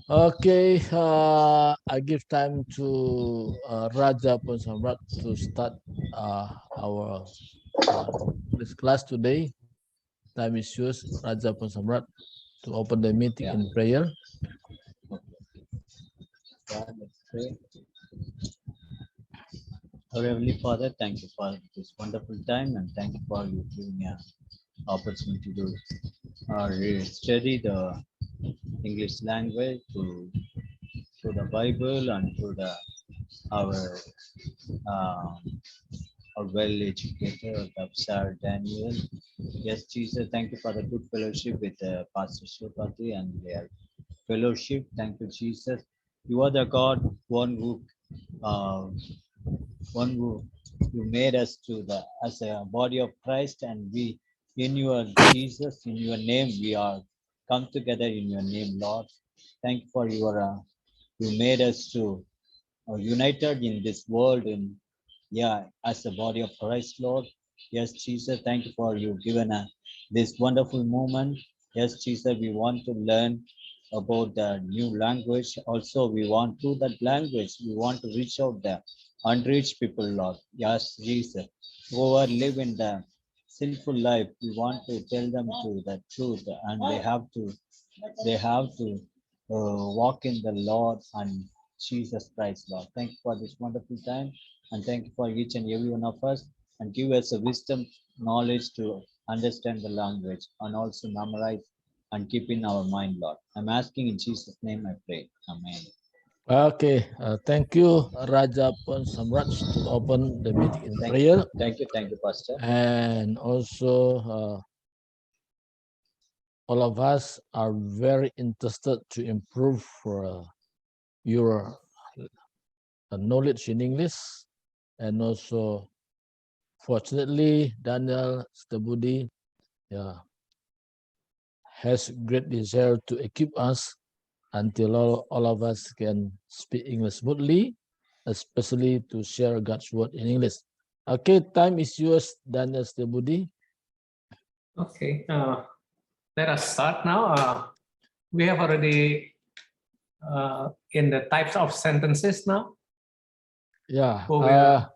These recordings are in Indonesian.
Okay, I give time to Raja Ponsamrat to start our this class today. Time is yours, Raja Ponsamrat, to open the meeting in prayer. God, let's pray. Our Heavenly Father, thank you for this wonderful time and thank you for you giving me an opportunity to study the English language through the Bible and through our uh, our well-educated Sir Daniel. Yes, Jesus, thank you for the good fellowship with Pastor Shopati and their fellowship. Thank you, Jesus. You are the God, uh, one who you made us to the as a body of Christ, and we in your Jesus, in your name, we are come together in your name, Lord. Thank you for your you made us to united in this world in as a body of Christ, Lord. Yes, Jesus, thank you for you given this wonderful moment. Yes, Jesus, we want to learn about the new language. Also, we want to that language. We want to reach out the unreached people, Lord. Yes, Jesus, whoever live in the sinful life, we want to tell them to the truth, and they have to walk in the Lord and Jesus Christ, Lord. Thank you for this wonderful time, and thank you for each and every one of us, and give us a wisdom, knowledge to understand the language, and also memorize and keep in our mind, Lord. I'm asking in Jesus' name I pray. Amen. Okay, thank you, Raja Ponsamrat, to open the meeting in prayer. Thank you, Pastor. And also, all of us are very interested to improve your knowledge in English. And also, fortunately, Daniel Stabudi has great desire to equip us until all of us can speak English smoothly, especially to share God's word in English. Okay, time is yours, Daniel Stabudi. Okay, let us start now. We have already in the types of sentences now. Yeah. How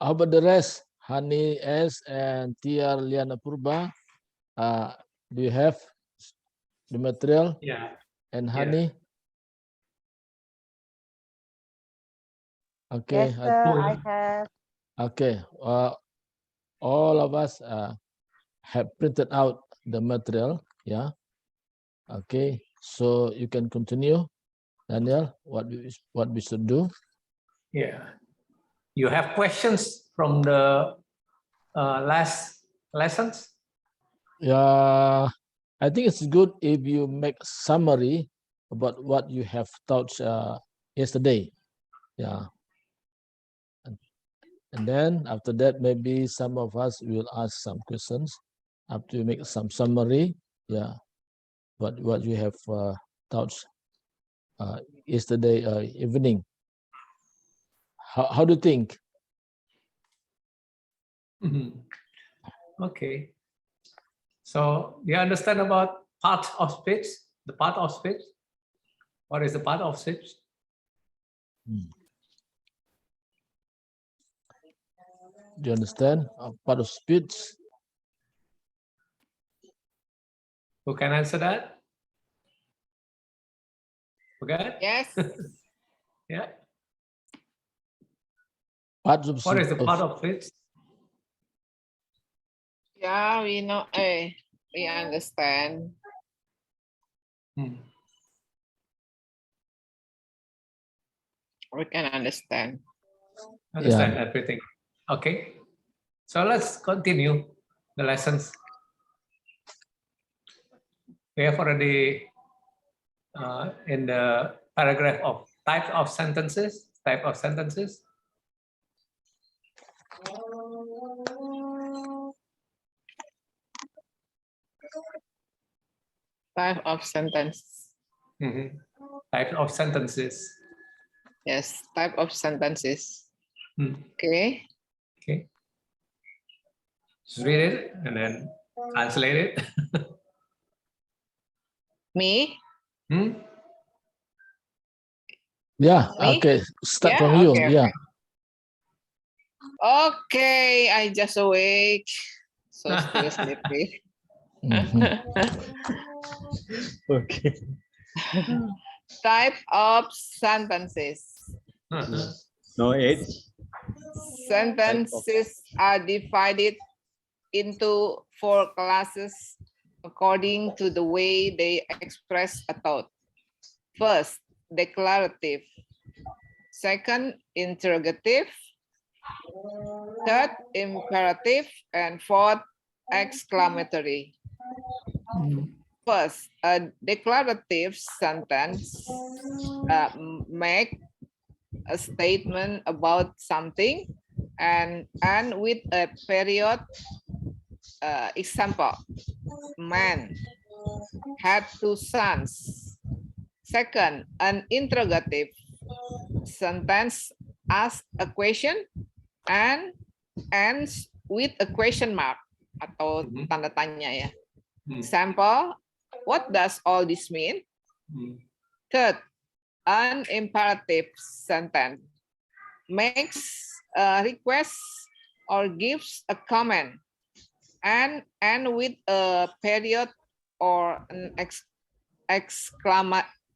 about the rest? Hani S and Tiar Liana Purba. Do you have the material? Yeah. And Hani? Okay. Yes, sir, I have. Okay. All of us have printed out the material. Yeah. Okay. So you can continue, Daniel. What we should do? Yeah. You have questions from the last lessons? Yeah. I think it's good if you make summary about what you have taught yesterday. Yeah. And then after that, maybe some of us will ask some questions after you make some summary. Yeah. What you have taught yesterday evening. How do you think? Okay. So you understand about part of speech? The part of speech? What is the part of speech? Do you understand part of speech? Who can answer that? Okay. Yes. Yeah. Part of What is the part of speech? Yeah, we know. We understand. We can understand. Understand everything. Okay. So let's continue the lessons. We have already in the paragraph of types of sentences, type of sentences. Type of sentence. Type of sentences. Yes, type of sentences. Okay. Okay. Just read it and then translate it. Me? Yeah, Me? okay. Start Yeah, from you. okay, Yeah. Okay, I just awake. So still sleepy. Mhm. Okay. Type of sentences. No, 8. Sentences are divided into 4 classes according to the way they express a thought. First, declarative. Second, interrogative. Third, imperative. And fourth, exclamatory. First, a declarative sentence make a statement about something and with a period. Example, man had 2 sons. Second, an interrogative sentence asks a question and ends with a question mark atau tanda tanya ya. Example, what does all this mean? Third, an imperative sentence makes a request or gives a comment and with a period or an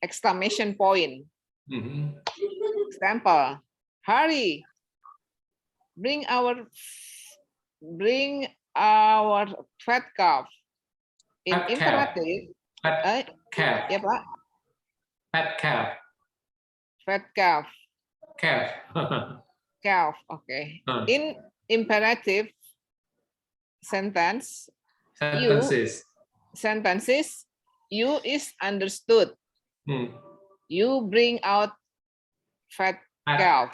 exclamation point. Example, hurry, bring our fat calf. In Fat calf. imperative, Fat calf. ya Pak, Fat calf. fat calf. Calf. Calf, okay. In imperative sentences, you is understood. You bring out fat calf.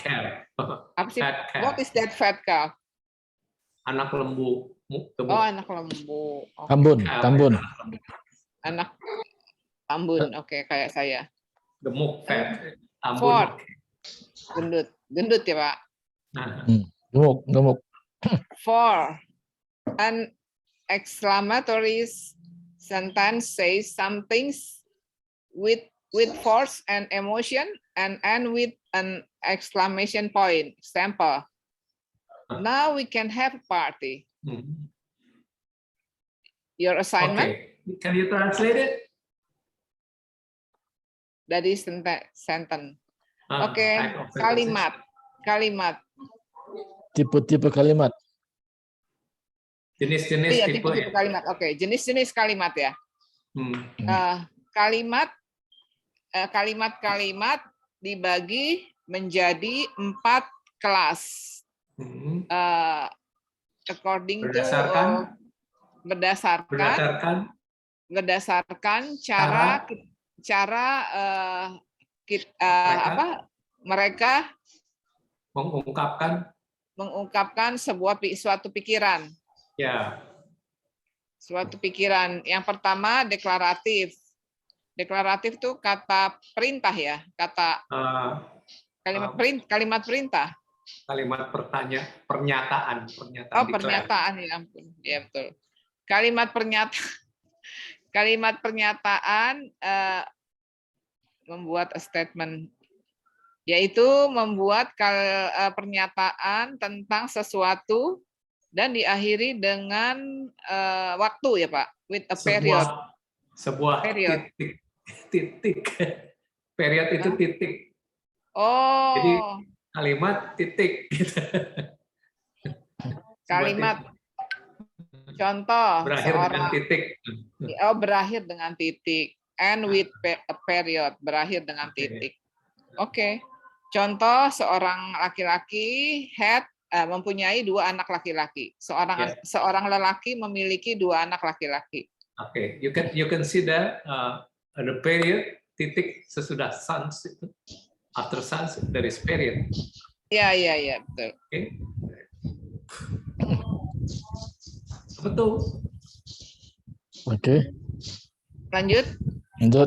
What is that fat calf? Anak lembu. Oh, anak lembu. Okay. Tambun. Anak tambun. Oke, kayak saya. Gemuk, fat. Tambun. Fourth, gendut ya Pak. Gemuk. Four, an exclamatory sentence says some things with force and emotion and end with an exclamation point. Example, now we can have a party. Your assignment? Okay. Can you translate it? Dari sentence. Oke, kalimat. Tipe-tipe kalimat. Jenis-jenis Iya, tipe tipe-tipe kalimat. Oke, jenis-jenis kalimat ya. Kalimat-kalimat dibagi menjadi 4 kelas. According to berdasarkan cara mereka mengungkapkan suatu pikiran. Ya. Suatu pikiran. Yang pertama deklaratif. Deklaratif itu kata perintah ya, kata kalimat perintah. Kalimat pernyataan. Oh, pernyataan ya ampun. Ya betul. Kalimat pernyataan membuat a statement, yaitu membuat pernyataan tentang sesuatu dan diakhiri dengan waktu ya Pak, with a period. Sebuah period. Titik. Period itu titik. Oh. Jadi kalimat titik. Kalimat. Contoh. Berakhir dengan titik. Oh, berakhir dengan titik. End with a period. Berakhir dengan titik. Oke. Contoh, seorang laki-laki mempunyai 2 anak laki-laki. Seorang lelaki memiliki 2 anak laki-laki. Oke, you can see that the period titik sesudah sans itu, after sans there is period. Iya betul. Okay. Betul. Oke. Lanjut.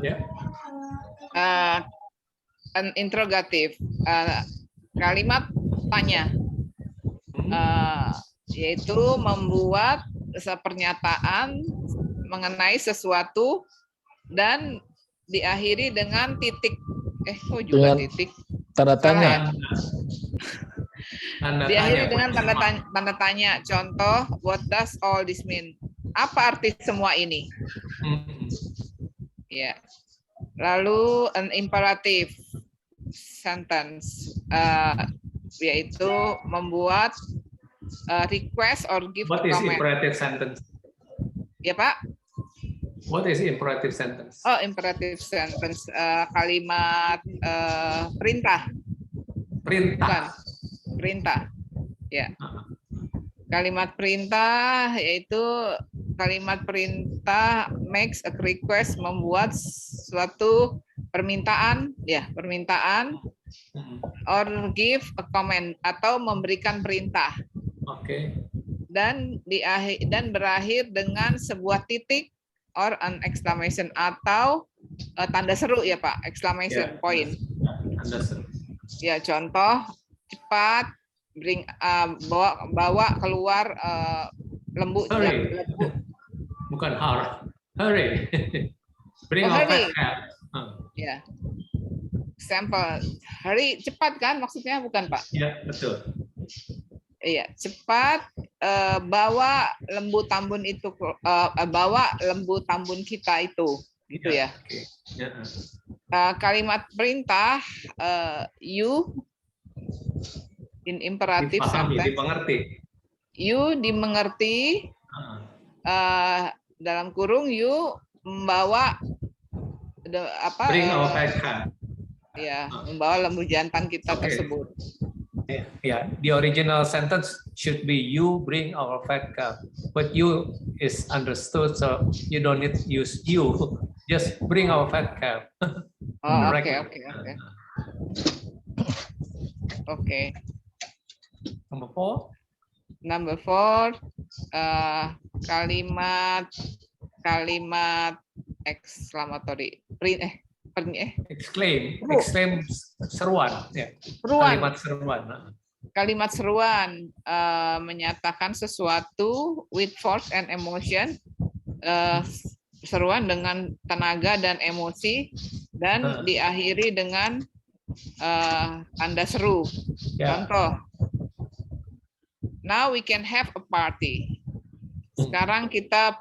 Ya. An interrogative, kalimat tanya, yaitu membuat pernyataan mengenai sesuatu dan diakhiri dengan titik. Kok juga Dengan titik? tanda Salah ya? tanya. Diakhiri dengan tanda tanya. Contoh, what does all this mean? Apa arti semua ini? Ya. Lalu an imperative sentence, yaitu membuat request or give What a is comment. imperative sentence? Ya Pak? What is imperative sentence? Oh, imperative sentence, kalimat perintah. Perintah. Bukan. Perintah. Ya. Kalimat perintah yaitu kalimat perintah makes a request, membuat suatu permintaan, ya, permintaan, or give a comment, atau memberikan perintah. Oke. Dan berakhir dengan sebuah titik or an exclamation, atau tanda seru ya Pak, exclamation point. Tanda seru. Ya, contoh, cepat bawa keluar lembu. Hurry. Bukan hurry. Bring our hurry. pet cat. Ya. Example, hurry, cepat kan maksudnya, bukan Pak? Ya, betul. Iya, cepat bawa lembu tambun itu, bawa lembu tambun kita itu, gitu ya. Okay. Ya. Kalimat perintah, you in imperative sentence. Dimengerti. You dimengerti, dalam kurung you membawa Bring our pet cat. Ya, membawa lembu jantan kita tersebut. Yeah, the original sentence should be you bring our fat cow, but you is understood, so you don't need to use you. Just bring our fat cow. Oh, okay. Number four, kalimat exclamatory. Exclaim seruan, ya. Kalimat seruan menyatakan sesuatu with force and emotion, seruan dengan tenaga dan emosi, dan diakhiri dengan tanda seru. Contoh, now we can have a party. Sekarang kita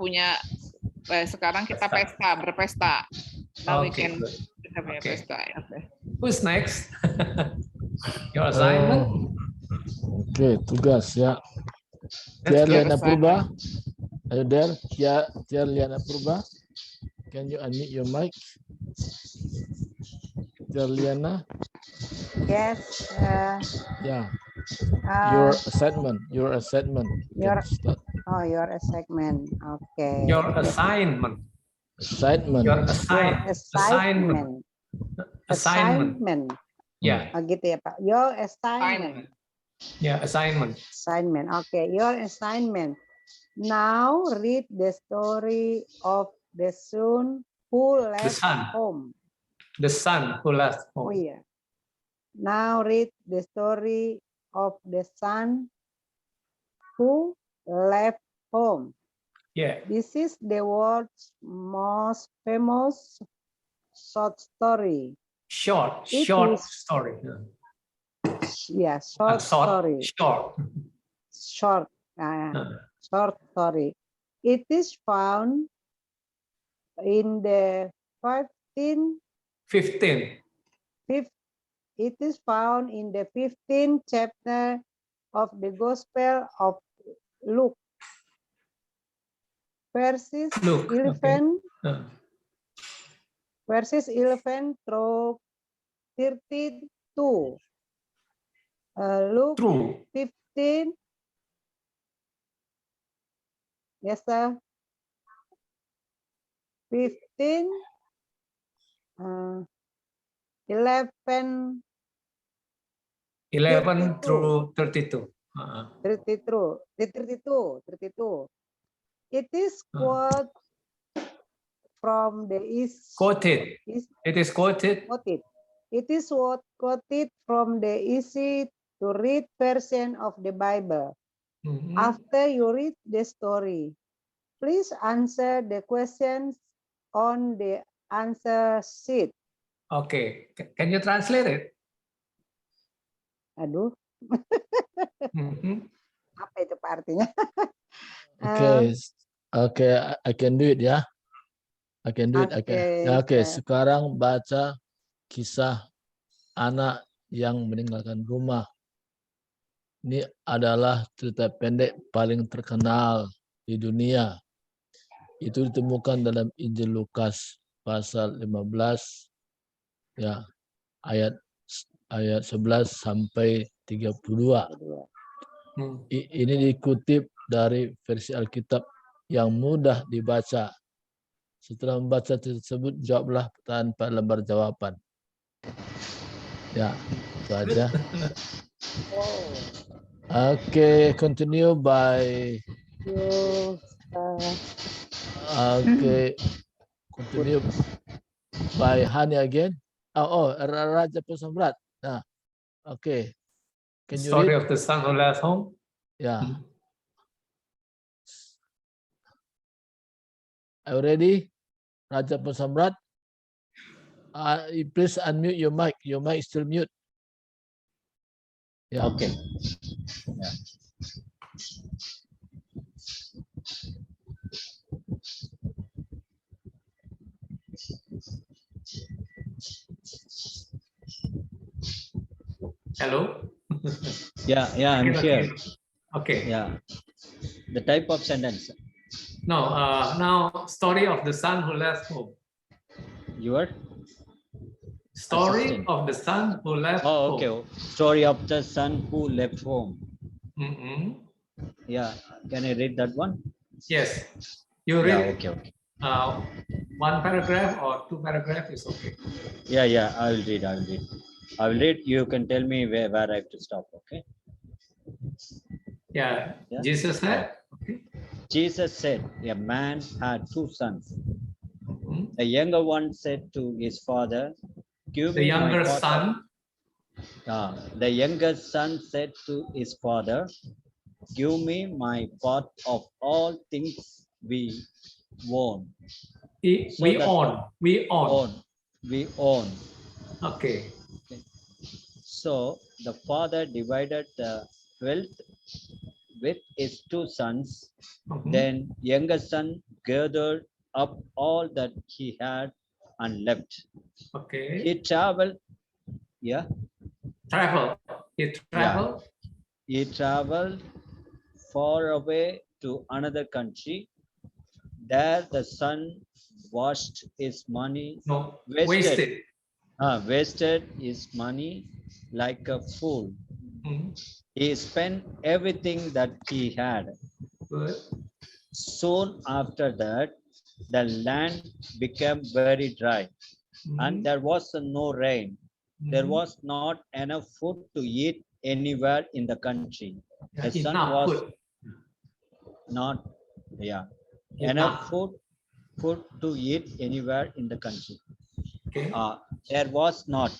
berpesta. Now we can have a pesta. Who's next? Your assignment. Oke, tugas ya. Tia Liana Purba. Are you there? Tia Liana Purba. Can you unmute your mic? Tia Liana. Yes. Yeah. Your assignment. Your assignment. Your assignment. Okay. Your assignment. Assignment. Your assignment. Assignment. Ya. Oh, gitu ya Pak. Your assignment. Ya, assignment. Assignment. Okay, your assignment. Now read the story of the son who left home. The son who left home. Oh yeah. Now read the story of the son who left home. Yeah. This is the world's most famous short story. Short story. Yeah, short story. Short story. It is found in the 15th chapter of the Gospel of Luke. Verses 11 through 32. Luke 15. Yes, sir. 15. 11 through 32. 32. It is quoted from the quoted. It is quoted. It is quoted from the easy to read version of the Bible. After you read the story, please answer the questions on the answer sheet. Okay. Can you translate it? Aduh, Mhm. apa itu Pak artinya? Okay, okay, I can do it ya. I can do it. Oke, Oke, Chef. sekarang baca kisah anak yang meninggalkan rumah. Ini adalah cerita pendek paling terkenal di dunia. Itu ditemukan dalam Injil Lukas pasal 15 ya, ayat 11 sampai 32. Hmm. Ini dikutip dari versi Alkitab yang mudah dibaca. Setelah membaca tersebut, jawablah pertanyaan pada lembar jawaban. Ya, itu aja. Oke, continue by. Oke, continue by Hani again. Raja Pesamrat. Nah, oke. Can you Story read? of the son who left home. Ya. Are you ready? Raja Pesamrat? Please unmute your mic. Your mic is still mute. Yeah. Okay. Yeah. Hello. Yeah, I'm here. Okay. Yeah. The type of sentence. No. Now, story of the son who left home. Your Story assistant. of the son who left Oh, okay. home. Story of the son who left home. Mhm. Yeah. Can I read that one? Yes. You Yeah. read Okay. Okay. one paragraph or two paragraphs is okay. Yeah. I will read. I will read. You can tell me where I have to stop. Okay. Yeah. Yeah. Jesus said. Okay. Jesus said, a man had two sons. Mhm. The younger one said to his father, "Give The me younger my pot son. The younger son said to his father, "Give me my part of all things we own." So We the own. We own. We own. Okay. So the father divided the wealth with his two sons. Mhm. Then younger son gathered up all that he had and left. Okay. He traveled. Yeah. Travel. He traveled. He traveled far away to another country. There the son washed his money, No. wasted Wasted. his money like a fool. Mhm. He spent everything that he had. Good. Soon after that, the land became very dry, and Mhm. there was no rain. There Mhm. was not enough food to eat anywhere in the country. Yeah, The sun enough was food. not, enough Enough. food to eat anywhere in the country. Okay. There was not.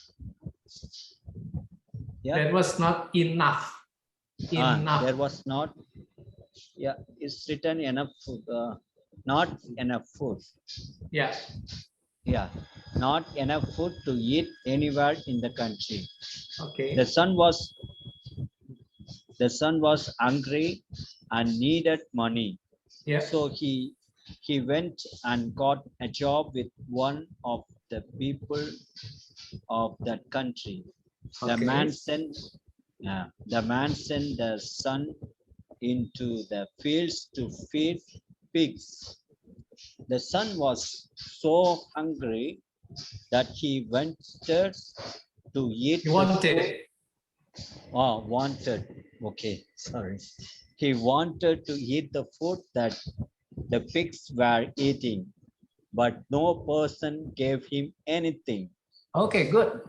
Yeah. That was not enough. Enough. There was not. Yeah, it's written enough food. Not enough food. Yeah. Yeah, not enough food to eat anywhere in the country. Okay. The son was hungry and needed money. Yeah. So he went and got a job with one of the people of that country. The Okay. man sent the son into the fields to feed pigs. The son was so hungry that he wanted to eat You wanted. wanted. Okay, sorry. He wanted to eat the food that the pigs were eating, but no person gave him anything. Okay, good.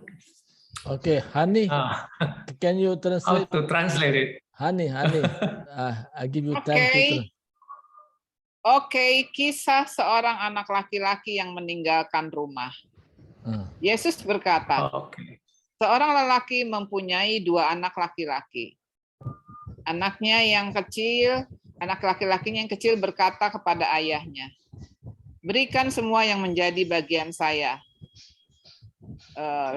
Okay, Hani, can you How translate? to translate it? Hani, I give you time to translate. Oke, kisah seorang anak laki-laki yang meninggalkan rumah. Yesus berkata, Okay. seorang lelaki mempunyai dua anak laki-laki. Anak laki-lakinya yang kecil berkata kepada ayahnya, berikan semua yang menjadi bagian saya.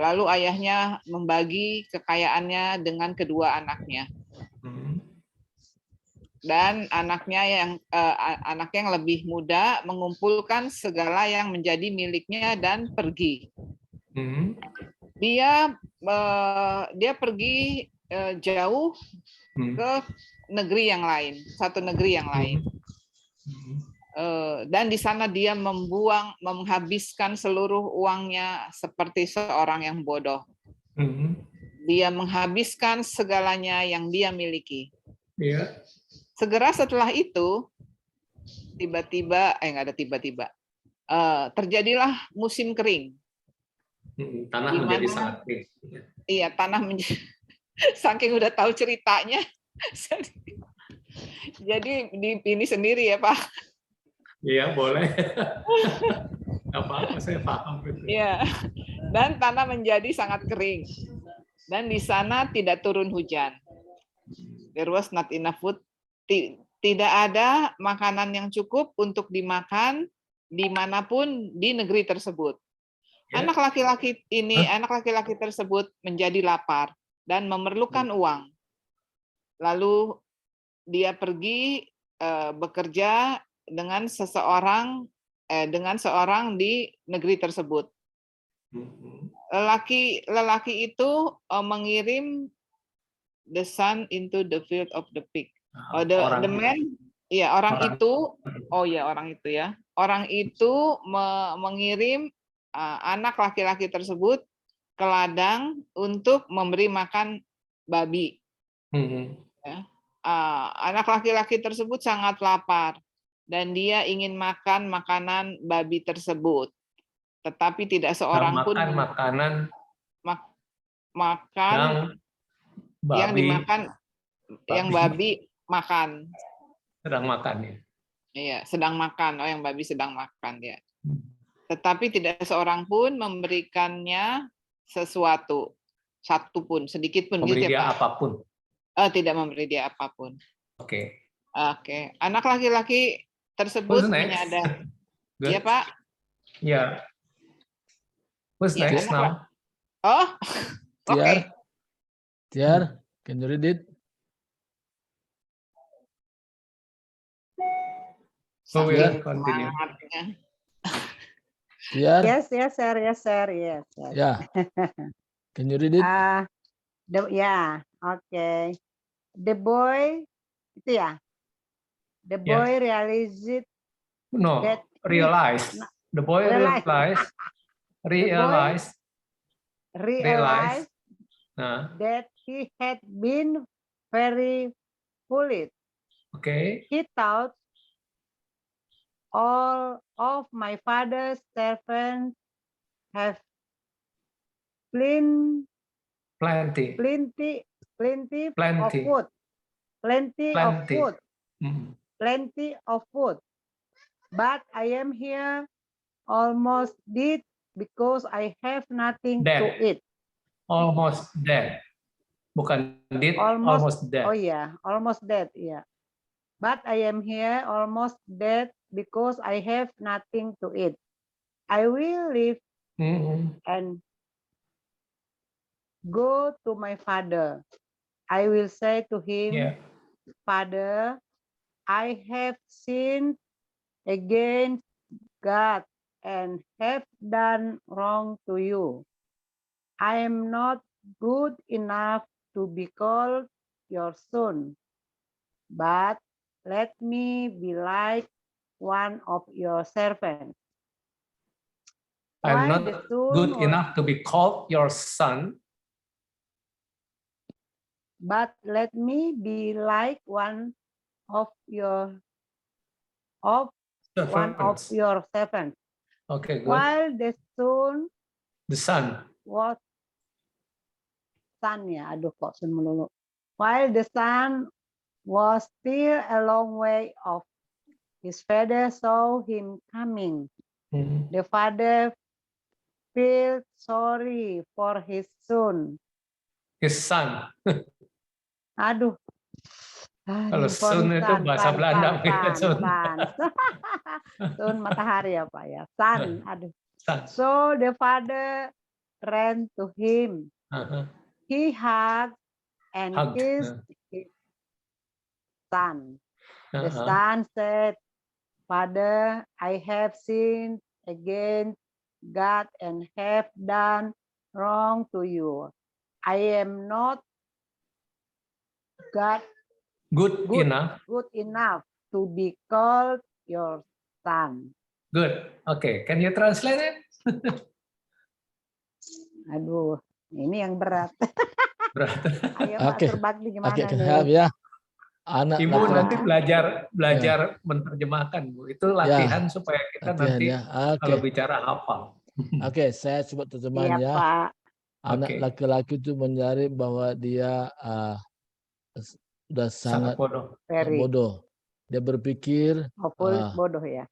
Lalu ayahnya membagi kekayaannya dengan kedua anaknya. Dan anaknya yang lebih muda mengumpulkan segala yang menjadi miliknya dan pergi. Dia pergi jauh ke negeri yang lain, satu negeri yang lain. Dan di sana dia menghabiskan seluruh uangnya seperti seorang yang bodoh. Dia menghabiskan segalanya yang dia miliki. Segera setelah itu, terjadilah musim kering. Tanah menjadi sangat kering. Iya, tanah menjadi, saking udah tahu ceritanya, jadi ini sendiri ya Pak. Iya, boleh. Apa-apa, saya paham. Iya, dan tanah menjadi sangat kering. Dan di sana tidak turun hujan. There was not enough food. Tidak ada makanan yang cukup untuk dimakan dimanapun di negeri tersebut. Anak laki-laki tersebut menjadi lapar dan memerlukan uang. Lalu dia pergi bekerja dengan seorang di negeri tersebut. Lelaki itu mengirim the son into the field of the pig. The man, ya orang itu mengirim anak laki-laki tersebut ke ladang untuk memberi makan babi. Anak laki-laki tersebut sangat lapar dan dia ingin makan makanan babi tersebut, tetapi tidak seorang pun makanan yang dimakan yang babi makan. Sedang makan ya. Iya, sedang makan. Oh, yang babi sedang makan ya. Tetapi tidak seorang pun memberikannya sesuatu, satu pun, sedikit pun. Memberi gitu dia ya, Pak? apapun. Tidak memberi dia apapun. Oke. Anak laki-laki tersebut menyadari. Iya, Pak? Ya. Who's next now? Oh, oke. Tiar, can you read it? So we'll continue. Tiar? Yes, sir. Yeah. Can you read it? Okay. The boy, itu ya. The boy realized. Realized. The boy realized that he had been very foolish. Okay. He thought, all of my father's servants have plenty of food. But I am here almost dead because I have nothing to eat. Almost dead. Bukan dead, almost dead. Oh yeah, almost dead, yeah. But I am here almost dead because I have nothing to eat. I will leave and go to my father. I will say to him, Father, I have sinned against God and have done wrong to you. I am not good enough to be called your son, but let me be like one of your servants. I'm not good enough to be called your son, but let me be like one of your servants. Okay, good. While the son was still a long way off, his father saw him coming. The father felt sorry for his son. His son. Kalau sun itu Handphone bahasa Belanda. beda sun. Sun matahari ya Pak ya. Sun. Aduh. Sun. So the father ran to him. He hugged and Hugged. kissed his son. The son said, Father, I have sinned against God and have done wrong to you. I am not Good enough to be called your son. Good. Okay. Can you translate it? Aduh, ini yang berat. Berat. Ayo Oke. Pak Surbakti gimana Oke, nih? ya. Anak Ibu laki-laki. nanti belajar menerjemahkan, Bu. Itu latihan supaya kita latihan, nanti ya. kalau bicara hafal. Oke, saya coba terjemahan Iya ya. Pak. Anak laki-laki itu menyadari bahwa dia sudah sangat bodoh. Dia berpikir bodoh ya.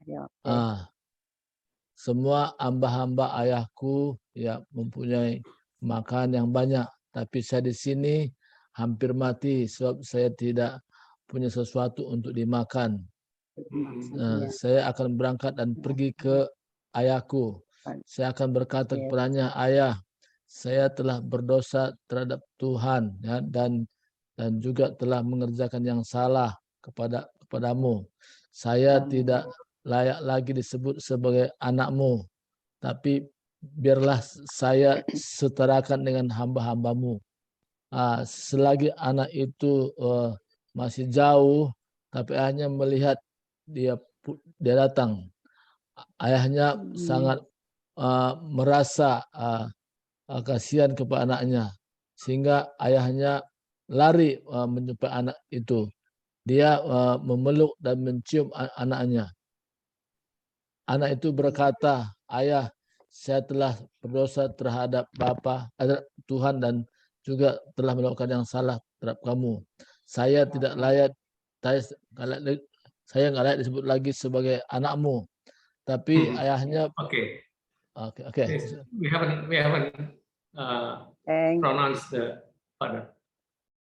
semua hamba-hamba ayahku ya mempunyai makan yang banyak, tapi saya di sini hampir mati sebab saya tidak punya sesuatu untuk dimakan. Saya akan berangkat dan pergi ke ayahku. Saya akan berkata kepadanya, Ayah, saya telah berdosa terhadap Tuhan ya, dan juga telah mengerjakan yang salah kepadamu. Saya tidak layak lagi disebut sebagai anakmu, tapi biarlah saya setarakan dengan hamba-hambamu. Selagi anak itu masih jauh, tapi ayahnya melihat dia datang. Ayahnya sangat merasa kasihan kepada anaknya, sehingga ayahnya lari menjumpai anak itu. Dia memeluk dan mencium anaknya. Anak itu berkata, Ayah, saya telah berdosa terhadap Tuhan dan juga telah melakukan yang salah terhadap kamu. Saya tidak layak, saya nggak layak disebut lagi sebagai anakmu. Tapi ayahnya. Okay. Yes, we haven't pronounced the father.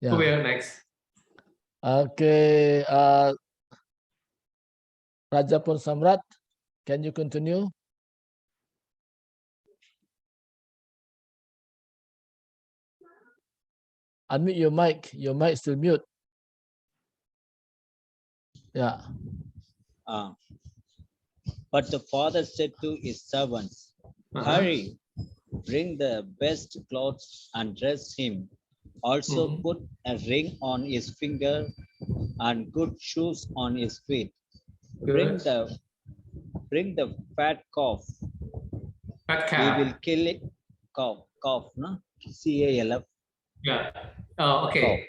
Who will next? Okay, Raja Pon Samrat, can you continue? Unmute your mic. Your mic is still mute. Yeah. But the father said to his servants, Hurry, bring the best clothes and dress him. Also put a ring on his finger and good shoes on his feet. Bring the fat calf. Fat calf. We will kill it. Calf, no? C-A-L-F. Yeah. Okay.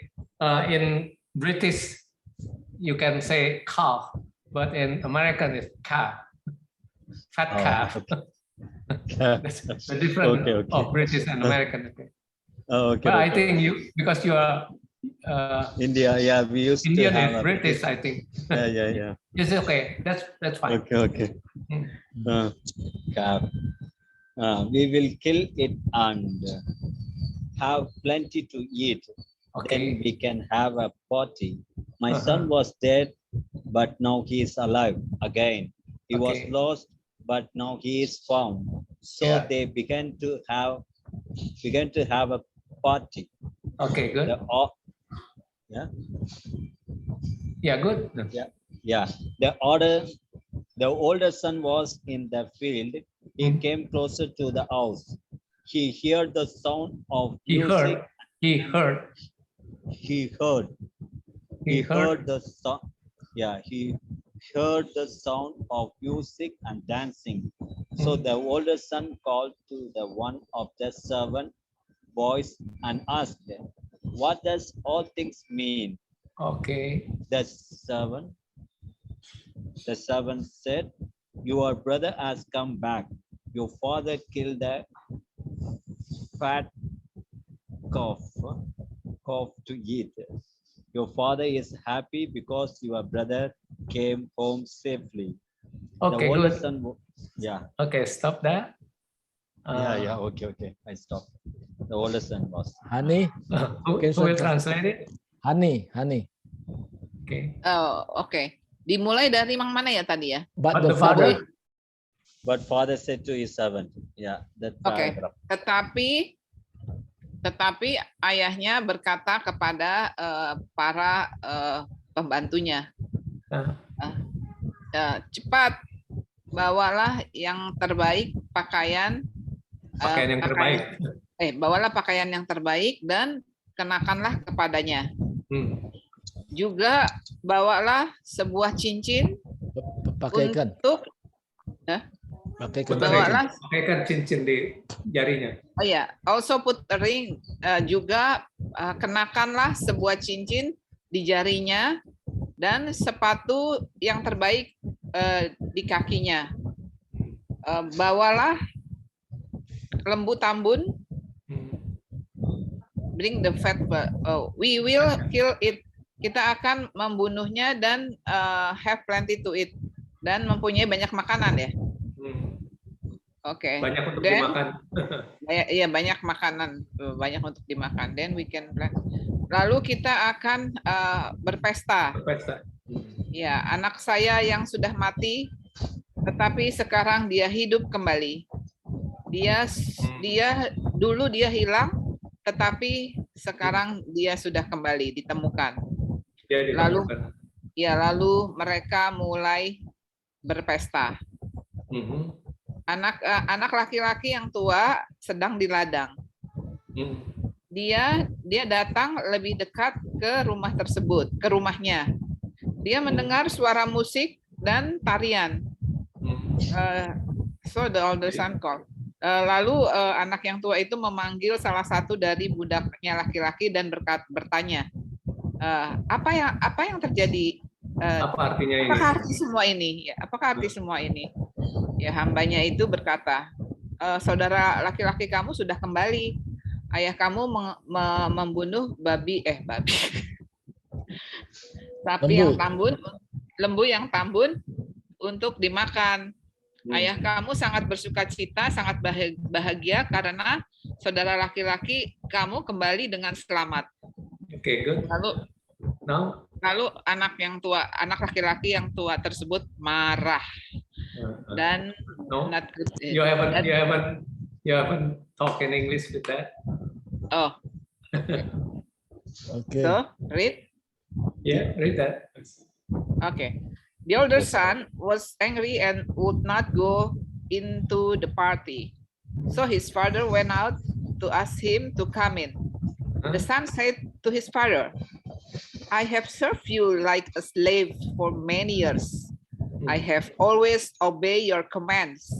In British, you can say calf, but in American it's calf. Fat calf. That's the difference of British and American. Okay. But I think because you are India, yeah, we used Indian to have and British, I think. Yeah. It's okay. That's fine. Okay. We will kill it and have plenty to eat. Okay. Then we can have a party. My son was dead, but now he is alive again. He was lost, but now he is found. So they began to have a party. Okay, good. Good. Yeah. The older son was in the field. He came closer to the house. He heard the sound of music. He heard the sound. Yeah, he heard the sound of music and dancing. So the older son called to the one of the servant boys and asked them, what does all things mean? Okay. The servant said, your brother has come back. Your father killed the fat calf to eat. Your father is happy because your brother came home safely. Okay, the good. Son, Okay, stop that. Okay. I stopped. The older son was. Hani, who will translate it? Hani. Okay. Oke. Dimulai dari yang mana ya tadi ya? But But the the father. father, But father said to his servant. Yeah, that Oke. paragraph. Tetapi ayahnya berkata kepada para pembantunya, cepat bawalah yang terbaik pakaian, Pakaian yang terbaik. bawalah pakaian yang terbaik dan kenakanlah kepadanya. Juga bawalah sebuah cincin pakaikan. untuk Pakaikan. Pakaikan cincin di jarinya. Oh ya, also put a ring, juga kenakanlah sebuah cincin di jarinya dan sepatu yang terbaik di kakinya. Bawalah lembu tambun, bring the fat, we will kill it. Kita akan membunuhnya dan have plenty to eat, dan mempunyai banyak makanan ya. Oke. Banyak untuk dimakan. Iya, banyak makanan, banyak untuk dimakan. Then we can plan. Lalu kita akan berpesta. Ya, anak saya yang sudah mati, tetapi sekarang dia hidup kembali. Dulu dia hilang, tetapi sekarang dia sudah kembali ditemukan. Lalu mereka mulai berpesta. Anak laki-laki yang tua sedang di ladang. Dia datang lebih dekat ke rumah tersebut, ke rumahnya. Dia mendengar suara musik dan tarian. So the older son called. Lalu anak yang tua itu memanggil salah satu dari budaknya laki-laki dan bertanya, apa yang terjadi? Apa artinya ini? Apakah arti semua ini? Ya, apakah arti semua ini? Ya, hambanya itu berkata, saudara laki-laki kamu sudah kembali. Ayah kamu membunuh babi. Sapi yang tambun, lembu yang tambun untuk dimakan. Ayah kamu sangat bersukacita, sangat bahagia karena saudara laki-laki kamu kembali dengan selamat. Okay, good. Lalu anak laki-laki yang tua tersebut marah dan not good. You haven't talk in English with that. Oh. Okay. So read. Yeah, read that. Okay. The older son was angry and would not go into the party. So his father went out to ask him to come in. The son said to his father, I have served you like a slave for many years. I have always obeyed your commands,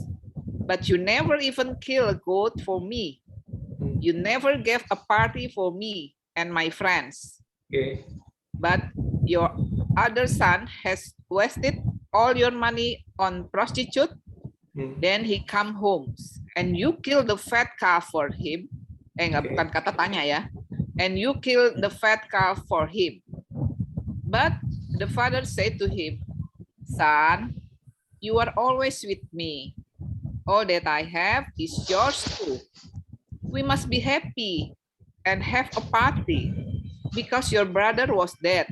but you never even killed a goat for me. You never gave a party for me and my friends. Okay. But your other son has wasted all your money on prostitute. Then he come home and you kill the fat calf for him. Bukan kata tanya ya. And you kill the fat calf for him. But the father said to him, son, you are always with me. All that I have is yours too. We must be happy and have a party because your brother was dead,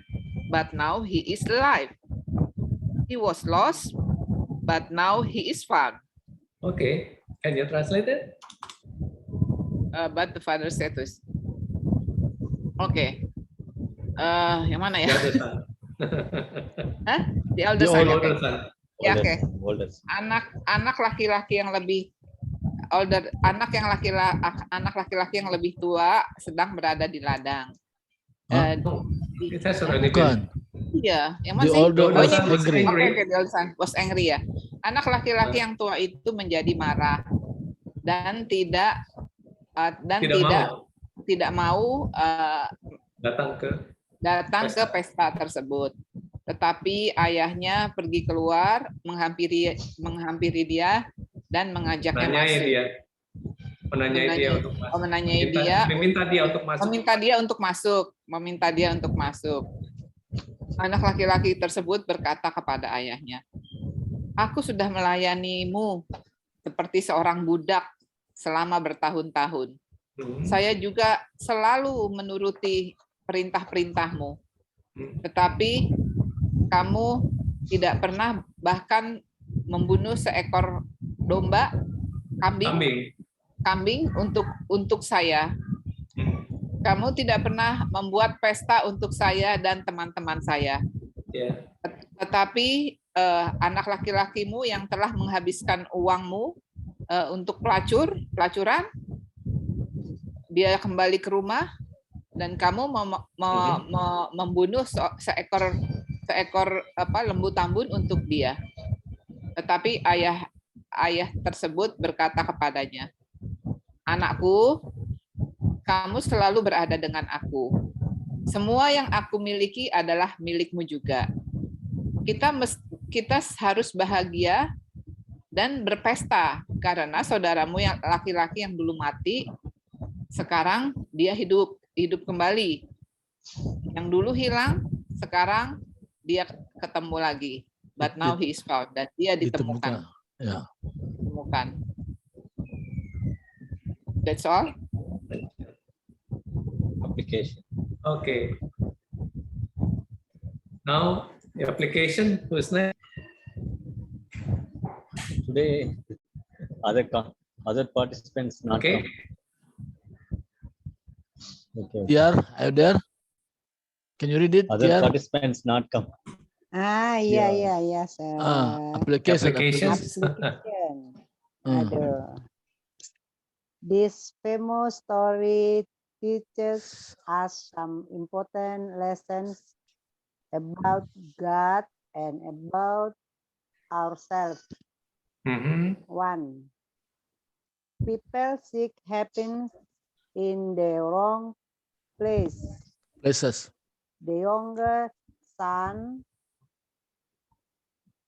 but now he is alive. He was lost, but now he is found. Okay, can you translate it? But the father said to us, okay. Yang mana ya? The older son. Ya, oke. Anak laki-laki yang lebih older, anak laki-laki yang lebih tua sedang berada di ladang. Bukan. Iya, yang The masih older was angry. The older son was angry ya. Anak laki-laki yang tua itu menjadi marah dan tidak mau datang ke pesta tersebut. Tetapi ayahnya pergi keluar, menghampiri dia dan mengajaknya masuk. Meminta dia untuk masuk. Anak laki-laki tersebut berkata kepada ayahnya, aku sudah melayanimu seperti seorang budak selama bertahun-tahun. Saya juga selalu menuruti perintah-perintahmu. Tetapi kamu tidak pernah bahkan membunuh seekor domba, kambing untuk saya. Kamu tidak pernah membuat pesta untuk saya dan teman-teman saya. Tetapi anak laki-lakimu yang telah menghabiskan uangmu untuk pelacuran, dia kembali ke rumah dan kamu membunuh seekor lembu tambun untuk dia. Tetapi ayah tersebut berkata kepadanya, "Anakku, kamu selalu berada dengan aku. Semua yang aku miliki adalah milikmu juga. Kita harus bahagia dan berpesta karena saudaramu yang laki-laki yang dulu mati, sekarang dia hidup kembali. Yang dulu hilang, sekarang dia ketemu lagi. But now he is found." Dan dia ditemukan. Ya. Ditemukan. That's all. Application. Okay. Now the application. Who's next? Today, other participants not Okay. come. Okay. Tiar, are you there? Can you read it? Other Tiar? participants not come. Yes. Application. Applications. Application. Aduh. This famous story teaches us some important lessons about God and about ourselves. 1. People seek happiness in the wrong places. The younger son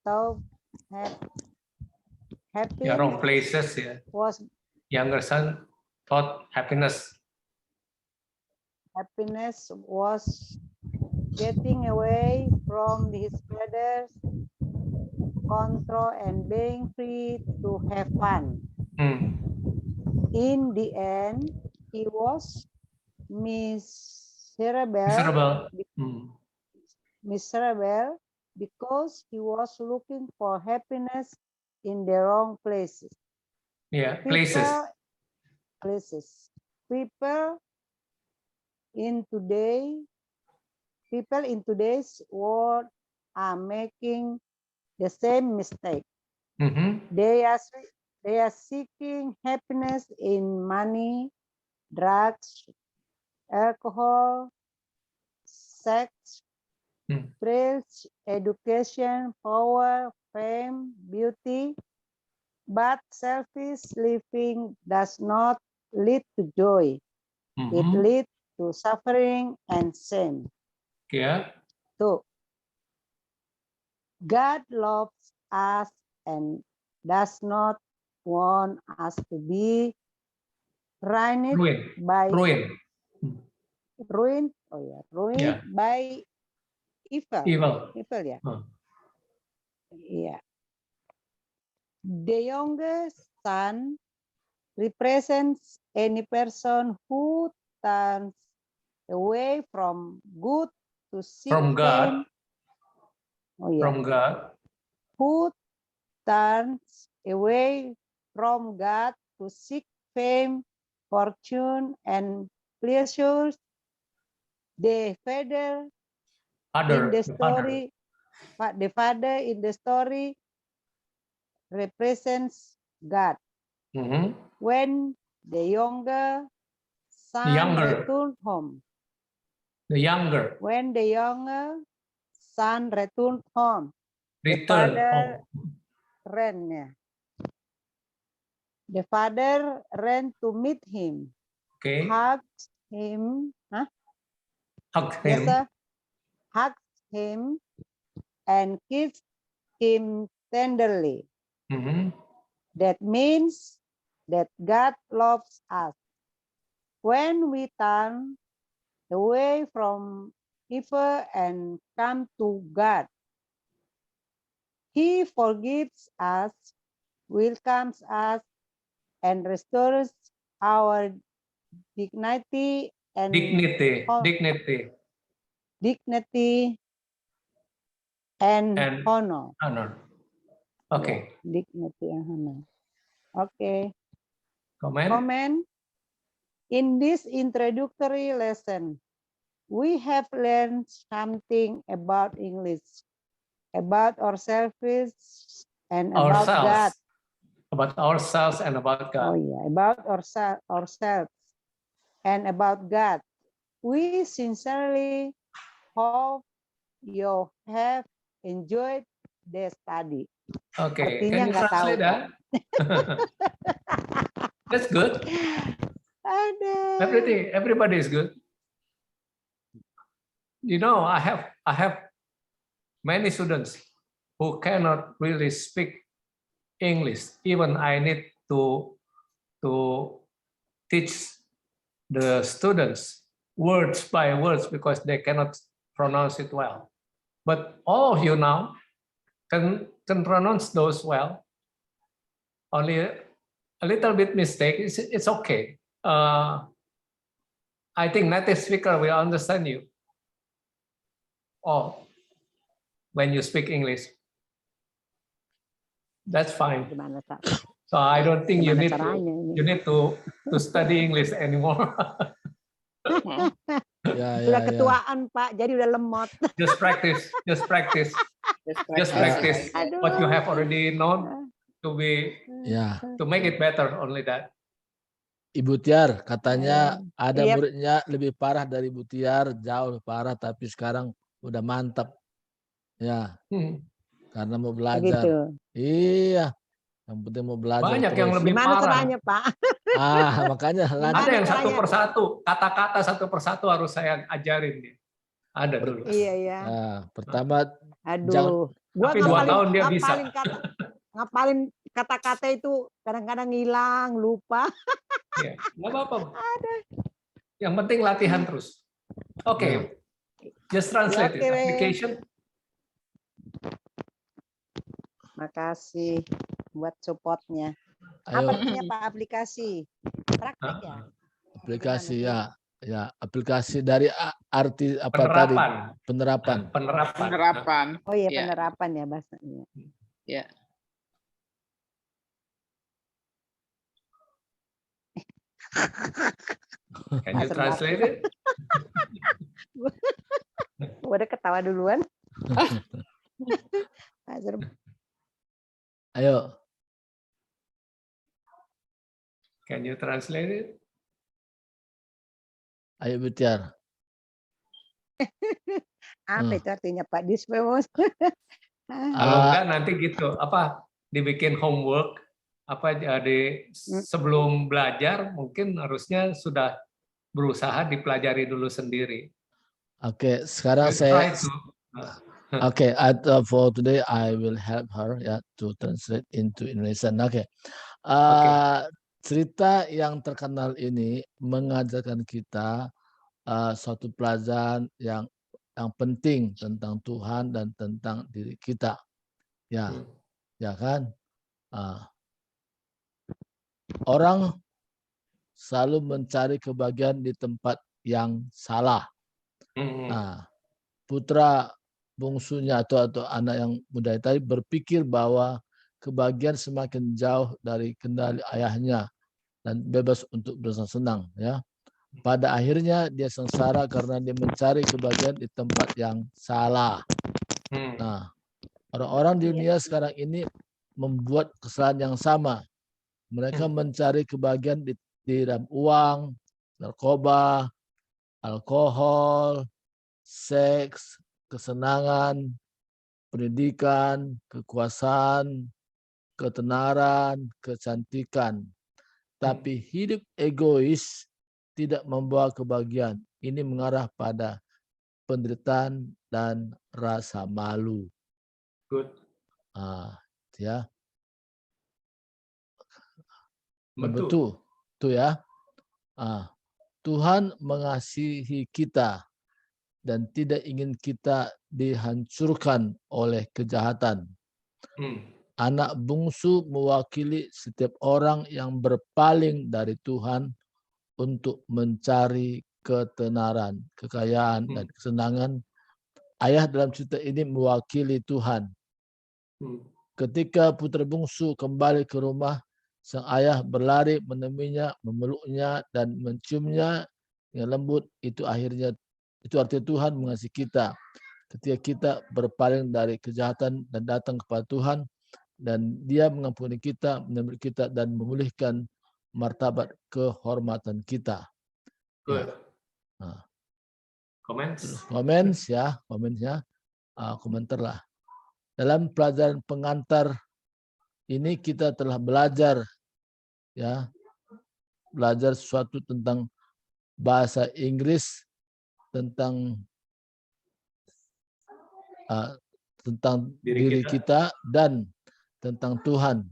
thought happiness Wrong places. Yeah. was Younger son thought happiness was getting away from his father's control and being free to have fun. In the end, he was miserable because he was looking for happiness in the wrong places. Yeah, People in today's world are making the same mistake. They are seeking happiness in money, drugs, alcohol, sex, thrills, education, power, fame, beauty. But selfish living does not lead to joy. It leads to suffering and shame. Yeah. 2. God loves us and does not want us to be ruined by evil. Yeah. Yeah. The youngest son represents any person who turns away from good to seek from God. fame. From God. Who turns away from God to seek fame, fortune, and pleasures. The father in the story represents God. When the younger son returned home. When the younger son returned home. The father ran to meet him. Okay. Hugged him and kissed him tenderly. That means that God loves us. When we turn away from evil and come to God, He forgives us, welcomes us, and restores our dignity and dignity and And honor. honor. Okay. Yeah, dignity and honor. Okay. Comment? Comment. In this introductory lesson, we have learned something about English, about ourselves and about God. About ourselves and about Oh God. yeah, about ourselves and about God. We sincerely hope you have enjoyed the study. Okay, Artinya can you nggak tahu, translate that? That's good. Aduh. Everybody is good. You know, I have many students who cannot really speak English. Even I need to teach the students words by words because they cannot pronounce it well. But all of you now can pronounce those well. Only a little bit mistake, it's okay. I think native speaker will understand you. Oh, when you speak English, that's fine. Gimana, Kak? So I don't think you need caranya ini? to study English anymore. Udah ketuaan, Pak, jadi udah lemot. Just practice. Just practice what you have already known to make it better. Only that. Ibu Tiar katanya ada muridnya lebih parah dari Ibu Tiar, jauh lebih parah, tapi sekarang udah mantap. Ya, karena mau belajar. Gitu. Iya, yang penting mau belajar. Banyak terus. yang lebih Gimana parah. caranya, Pak? Makanya Ada yang satu persatu, kata-kata satu persatu harus saya ajarin dia. Ada dulu. Iya. Nah, pertama, aduh, gua tapi 2 tahun dia bisa. Ngapalin kata-kata itu kadang-kadang hilang, lupa. Ya, nggak apa-apa. Yang penting latihan terus. Oke. Just translate it. Application. Makasih buat supportnya. Ayo. Apa artinya Pak aplikasi? Praktek ya? Aplikasi ya, aplikasi dari arti apa tadi? Penerapan. Oh iya, penerapan ya bahasanya. Ya. Can you translate it? Udah ketawa duluan. Ayo. Can you translate it? Ayo Butiar. Apa itu artinya Pak Dispemos? Kalau enggak nanti gitu, dibikin homework, sebelum belajar mungkin harusnya sudah berusaha dipelajari dulu sendiri. Oke, sekarang for today I will help her to translate into Indonesian. Oke. Cerita yang terkenal ini mengajarkan kita suatu pelajaran yang penting tentang Tuhan dan tentang diri kita. Ya kan? Orang selalu mencari kebahagiaan di tempat yang salah. Nah, putra bungsunya atau anak yang muda tadi berpikir bahwa kebahagiaan semakin jauh dari kendali ayahnya dan bebas untuk bersenang-senang. Ya, pada akhirnya dia sengsara karena dia mencari kebahagiaan di tempat yang salah. Nah, orang-orang di dunia sekarang ini membuat kesalahan yang sama. Mereka mencari kebahagiaan di dalam uang, narkoba, alkohol, seks, kesenangan, pendidikan, kekuasaan, ketenaran, kecantikan. Tapi hidup egois tidak membawa kebahagiaan. Ini mengarah pada penderitaan dan rasa malu. Good. Ya. Betul. Tuh ya. Tuhan mengasihi kita dan tidak ingin kita dihancurkan oleh kejahatan. Anak bungsu mewakili setiap orang yang berpaling dari Tuhan untuk mencari ketenaran, kekayaan, dan kesenangan ayah dalam cerita ini mewakili Tuhan. Ketika putra bungsu kembali ke rumah, sang ayah berlari menemuinya, memeluknya, dan menciumnya yang lembut. Itu artinya Tuhan mengasihi kita. Ketika kita berpaling dari kejahatan dan datang kepada Tuhan, dan Dia mengampuni kita, menyambut kita, dan memulihkan martabat kehormatan kita. Good. Nah. Comments? Komentar lah. Dalam pelajaran pengantar ini kita telah belajar sesuatu tentang bahasa Inggris, tentang diri kita dan tentang Tuhan.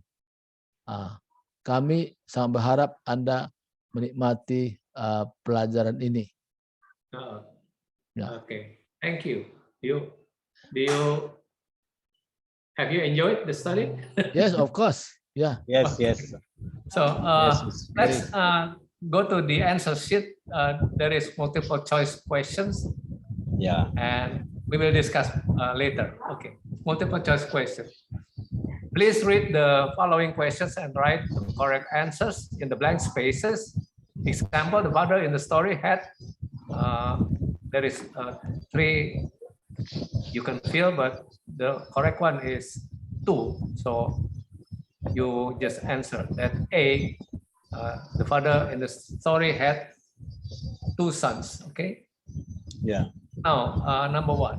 Kami sangat berharap Anda menikmati pelajaran ini. Okay, thank you. Have you enjoyed the study? Yes, of course. Yeah. Yes, yes. So let's go to the answer sheet. There is multiple choice questions. Yeah. And we will discuss later. Okay, multiple choice questions. Please read the following questions and write the correct answers in the blank spaces. Example, the father in the story had, there is 3 you can fill, but the correct one is 2. So you just answer that A, the father in the story had 2 sons, okay? Yeah. Now, number 1.